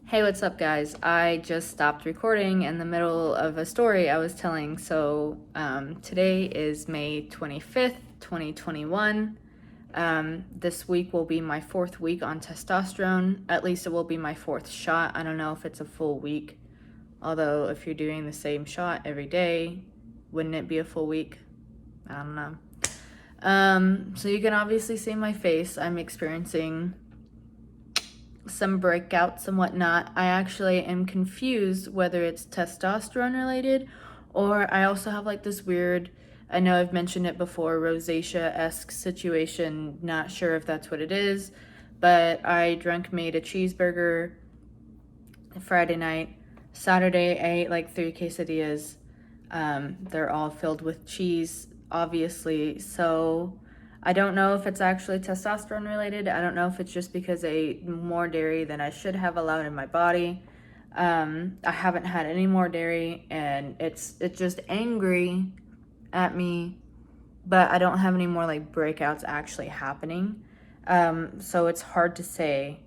Hey, what's up, guys? I just stopped recording in the middle of a story I was telling. Today is May 25th, 2021. This week will be my 4th week on testosterone. At least it will be my 4th shot. I don't know if it's a full week. Although, if you're doing the same shot every day, wouldn't it be a full week? I don't know. So you can obviously see my face. I'm experiencing some breakouts and whatnot. I actually am confused whether it's testosterone related, or I also have like this weird, I know I've mentioned it before, rosacea-esque situation. Not sure if that's what it is, but I made a cheeseburger Friday night. Saturday I ate like 3 quesadillas. They're all filled with cheese, obviously. So I don't know if it's actually testosterone related. I don't know if it's just because I ate more dairy than I should have allowed in my body. I haven't had any more dairy, and it's just angry at me, but I don't have any more like breakouts actually happening. So it's hard to say.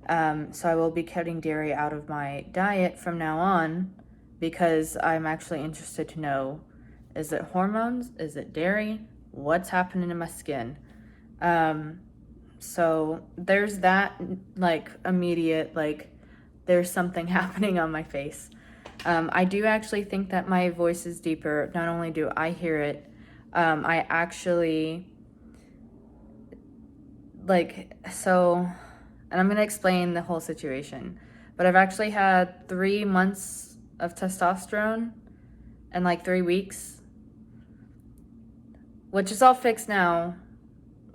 So I will be cutting dairy out of my diet from now on because I'm actually interested to know, is it hormones? Is it dairy? What's happening in my skin? So there's that, like, immediate, like, there's something happening on my face. I do actually think that my voice is deeper. Not only do I hear it, I actually, and I'm going to explain the whole situation, but I've actually had 3 months of testosterone in like 3 weeks, which is all fixed now,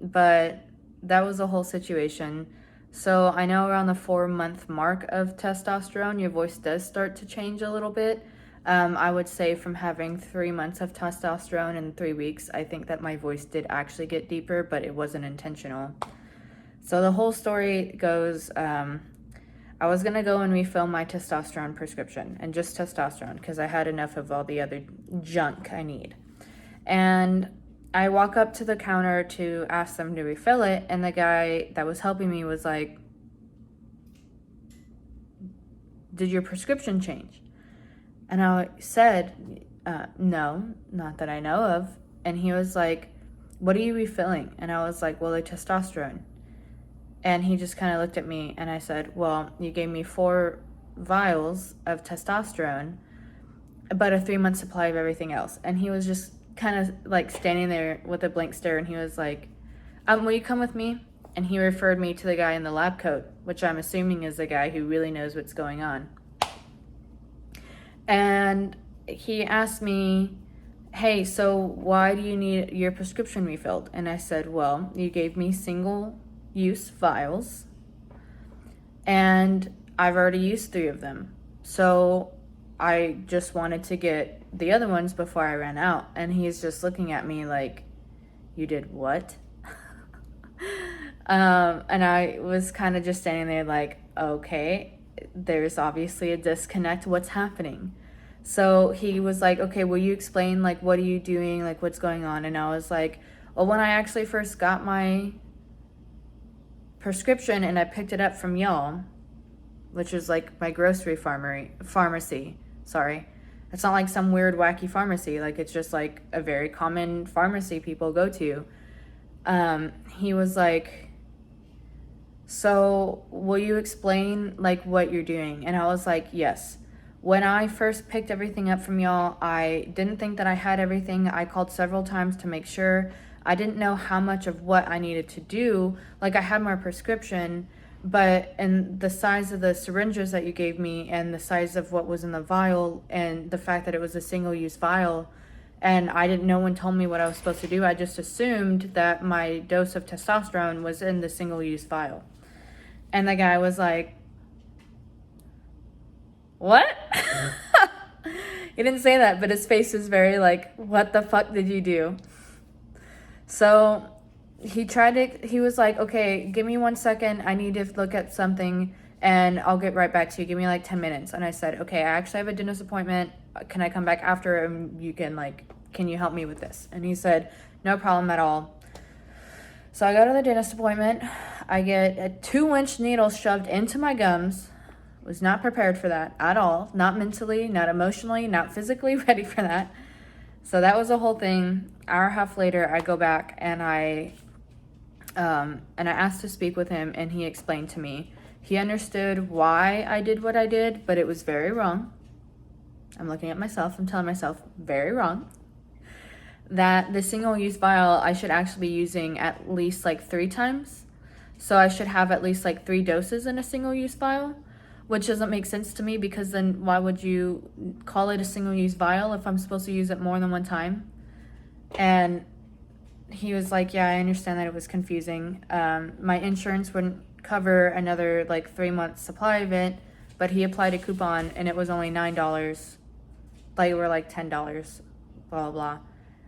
but that was the whole situation. So I know around the 4-month mark of testosterone, your voice does start to change a little bit. I would say from having 3 months of testosterone in 3 weeks, I think that my voice did actually get deeper, but it wasn't intentional. So the whole story goes, I was going to go and refill my testosterone prescription, and just testosterone, because I had enough of all the other junk I need. And I walk up to the counter to ask them to refill it, and the guy that was helping me was like, "Did your prescription change?" And I said, "No, not that I know of." And he was like, "What are you refilling?" And I was like, "Well, the testosterone." And he just kind of looked at me, and I said, "Well, you gave me 4 vials of testosterone, but a 3-month supply of everything else." And he was just kind of like standing there with a blank stare, and he was like, "Will you come with me?" And he referred me to the guy in the lab coat, which I'm assuming is the guy who really knows what's going on. And he asked me, "Hey, so why do you need your prescription refilled?" And I said, "Well, you gave me single-use vials, and I've already used 3 of them. So I just wanted to get the other ones before I ran out." And he's just looking at me like, "You did what?" And I was kind of just standing there like, okay, there's obviously a disconnect. What's happening? So he was like, "Okay, will you explain, like, what are you doing? Like, what's going on?" And I was like, "Well, when I actually first got my prescription and I picked it up from y'all, which is like my grocery pharmacy. Sorry. It's not like some weird wacky pharmacy. Like, it's just like a very common pharmacy people go to." He was like, "So will you explain like what you're doing?" And I was like, "Yes. When I first picked everything up from y'all, I didn't think that I had everything. I called several times to make sure. I didn't know how much of what I needed to do. Like, I had my prescription, but and the size of the syringes that you gave me, and the size of what was in the vial, and the fact that it was a single-use vial, and no one told me what I was supposed to do. I just assumed that my dose of testosterone was in the single-use vial." And the guy was like, "What?" He didn't say that, but his face was very like, "What the fuck did you do?" So he was like, "Okay, give me 1 second. I need to look at something, and I'll get right back to you. Give me like 10 minutes. And I said, "Okay, I actually have a dentist appointment. Can I come back after, and can you help me with this?" And he said, "No problem at all." So I go to the dentist appointment. I get a 2-inch needle shoved into my gums, Was not prepared for that at all. Not mentally, not emotionally, not physically ready for that. So that was a whole thing. Hour and a half later, I go back and I asked to speak with him, and he explained to me. He understood why I did what I did, but it was very wrong. I'm looking at myself. I'm telling myself, very wrong. That the single-use vial I should actually be using at least like 3 times. So I should have at least like 3 doses in a single-use vial, which doesn't make sense to me, because then why would you call it a single-use vial if I'm supposed to use it more than one time? And he was like, yeah, I understand that it was confusing. My insurance wouldn't cover another like 3 months supply of it, but he applied a coupon and it was only $9. Like, we're like $10, blah, blah, blah.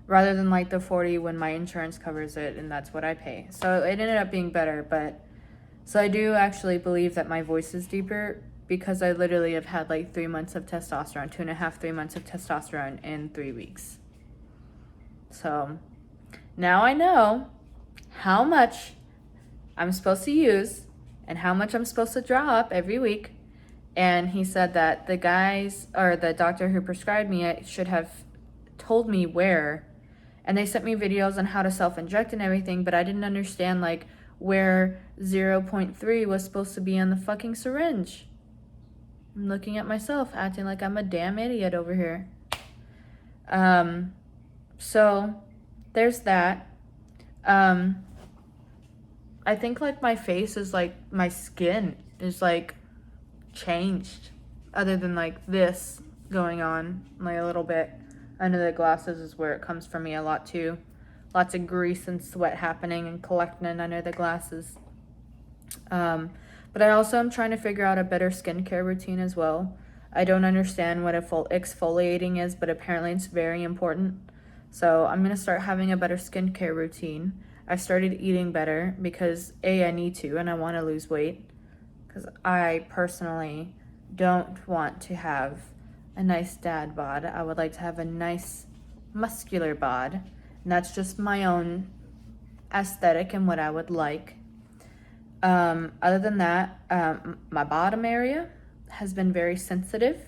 Rather than like the 40 when my insurance covers it, and that's what I pay. So it ended up being better, but so I do actually believe that my voice is deeper, because I literally have had like 3 months of testosterone, 2.5, 3 months of testosterone in 3 weeks. So now I know how much I'm supposed to use and how much I'm supposed to draw up every week. And he said that the doctor who prescribed me it should have told me where. And they sent me videos on how to self-inject and everything, but I didn't understand like where 0.3 was supposed to be on the fucking syringe. I'm looking at myself, acting like I'm a damn idiot over here. So there's that. I think like my face is like, my skin is like changed, other than like this going on like a little bit. Under the glasses is where it comes for me a lot too. Lots of grease and sweat happening and collecting under the glasses. But I also am trying to figure out a better skincare routine as well. I don't understand what exfoliating is, but apparently it's very important. So I'm going to start having a better skincare routine. I started eating better because I need to, and I want to lose weight. Because I personally don't want to have a nice dad bod. I would like to have a nice muscular bod. And that's just my own aesthetic and what I would like. Other than that, my bottom area has been very sensitive.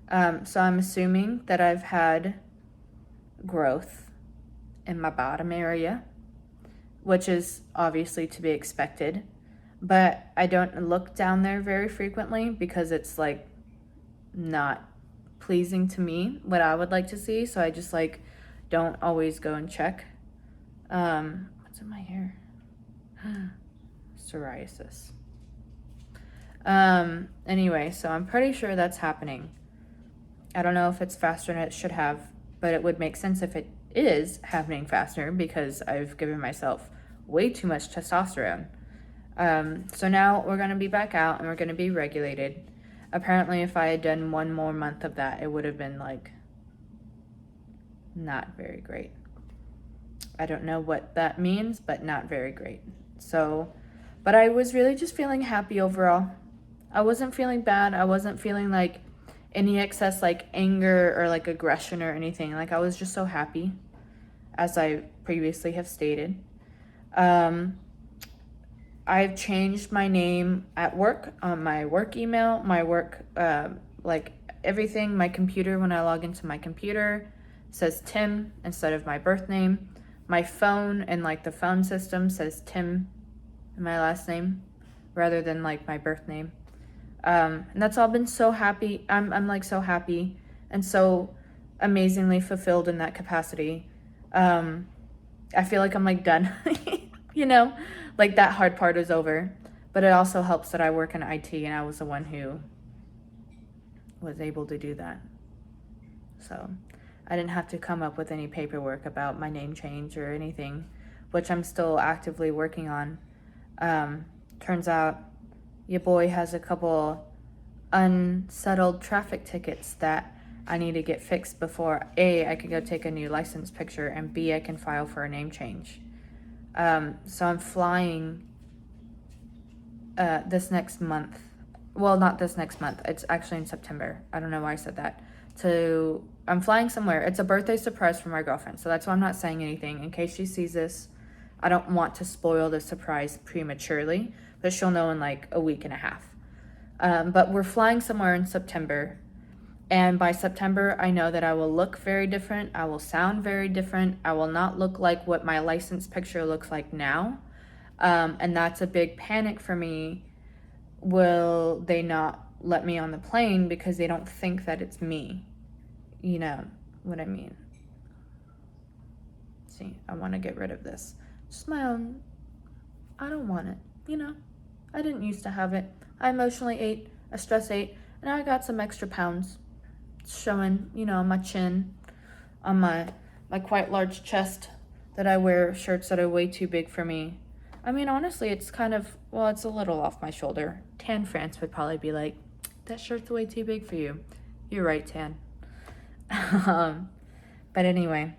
So I'm assuming that I've had growth in my bottom area, which is obviously to be expected. But I don't look down there very frequently because it's like not pleasing to me, what I would like to see. So I just like don't always go and check. What's in my hair? Psoriasis. Anyway, so I'm pretty sure that's happening. I don't know if it's faster than it should have, but it would make sense if it is happening faster, because I've given myself way too much testosterone. So now we're going to be back out and we're going to be regulated. Apparently, if I had done 1 more month of that, it would have been like not very great. I don't know what that means, but not very great. So, but I was really just feeling happy overall. I wasn't feeling bad. I wasn't feeling like any excess like anger or like aggression or anything. Like, I was just so happy, as I previously have stated. I've changed my name at work, on my work email, my work, like everything. My computer, when I log into my computer, says Tim instead of my birth name. My phone and like the phone system says Tim in my last name rather than like my birth name. And that's all been so happy. I'm like so happy and so amazingly fulfilled in that capacity. I feel like I'm like done, you know, like that hard part is over. But it also helps that I work in IT and I was the one who was able to do that. So I didn't have to come up with any paperwork about my name change or anything, which I'm still actively working on. Turns out your boy has a couple unsettled traffic tickets that I need to get fixed before A, I can go take a new license picture, and B, I can file for a name change. So I'm flying this next month. Well, not this next month. It's actually in September. I don't know why I said that. I'm flying somewhere. It's a birthday surprise for my girlfriend. So that's why I'm not saying anything. In case she sees this, I don't want to spoil the surprise prematurely, but she'll know in like a week and a half. But we're flying somewhere in September. And by September, I know that I will look very different. I will sound very different. I will not look like what my license picture looks like now. And that's a big panic for me. Will they not let me on the plane because they don't think that it's me? You know what I mean? See, I want to get rid of this. Just my own. I don't want it. I didn't used to have it. I emotionally ate, I stress ate, and I got some extra pounds showing, on my chin, on my quite large chest that I wear shirts that are way too big for me. I mean, honestly, it's kind of, well, it's a little off my shoulder. Tan France would probably be like, that shirt's way too big for you. You're right, Tan. But anyway,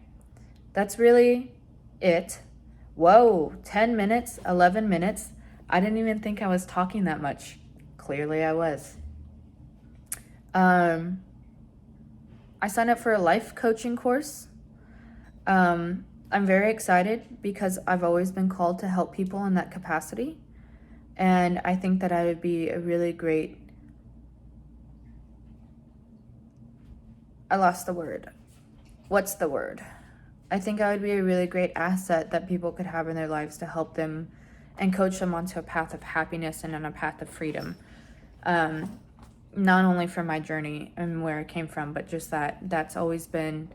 that's really it. Whoa, 10 minutes, 11 minutes. I didn't even think I was talking that much. Clearly I was. I signed up for a life coaching course. I'm very excited because I've always been called to help people in that capacity. And I think that I would be a really great, I lost the word. What's the word? I think I would be a really great asset that people could have in their lives to help them and coach them onto a path of happiness and on a path of freedom. Not only from my journey and where I came from, but just that's always been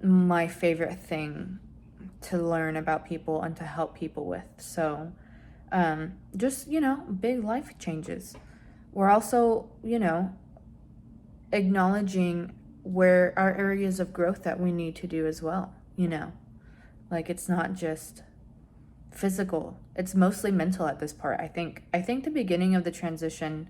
my favorite thing to learn about people and to help people with. So just, big life changes. We're also, acknowledging where our areas of growth that we need to do as well, like it's not just physical, it's mostly mental at this part. I think the beginning of the transition,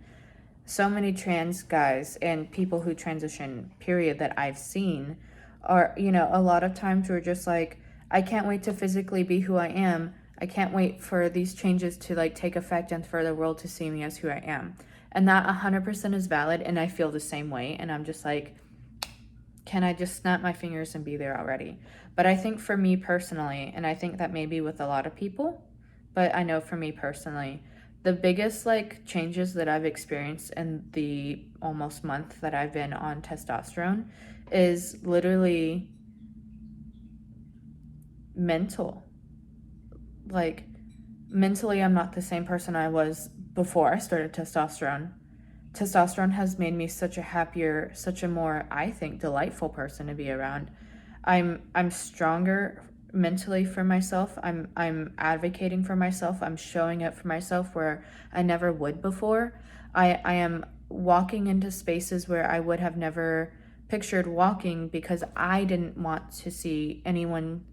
so many trans guys and people who transition period that I've seen are, a lot of times we're just like, I can't wait to physically be who I am. I can't wait for these changes to like take effect and for the world to see me as who I am. And that 100% is valid, and I feel the same way. And I'm just like, can I just snap my fingers and be there already? But I think for me personally, and I think that maybe with a lot of people, but I know for me personally, the biggest like changes that I've experienced in the almost month that I've been on testosterone is literally mental. Like mentally, I'm not the same person I was before I started testosterone. Testosterone has made me such a happier, such a more, I think, delightful person to be around. I'm stronger mentally for myself. I'm advocating for myself. I'm showing up for myself where I never would before. I am walking into spaces where I would have never pictured walking because I didn't want to see anyone.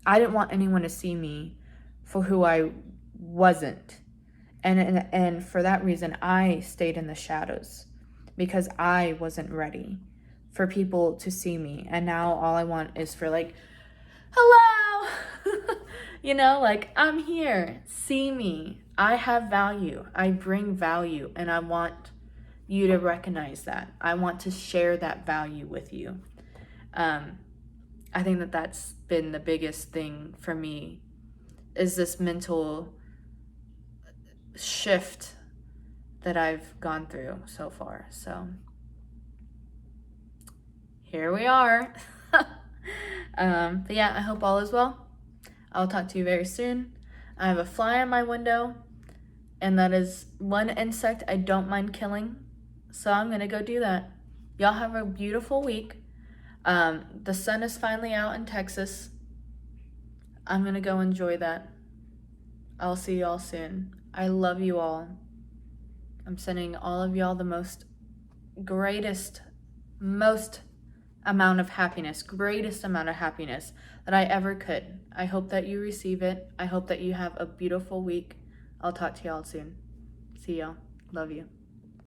I didn't want anyone to see me for who I wasn't. And for that reason, I stayed in the shadows because I wasn't ready for people to see me. And now all I want is for like, hello, like I'm here, see me. I have value. I bring value, and I want you to recognize that. I want to share that value with you. I think that that's been the biggest thing for me is this mental shift that I've gone through so far. So here we are. But yeah, I hope all is well. I'll talk to you very soon. I have a fly on my window, and that is one insect I don't mind killing. So I'm gonna go do that. Y'all have a beautiful week. The sun is finally out in Texas. I'm gonna go enjoy that. I'll see y'all soon. I love you all. I'm sending all of y'all the most greatest amount of happiness that I ever could. I hope that you receive it. I hope that you have a beautiful week. I'll talk to y'all soon. See y'all. Love you.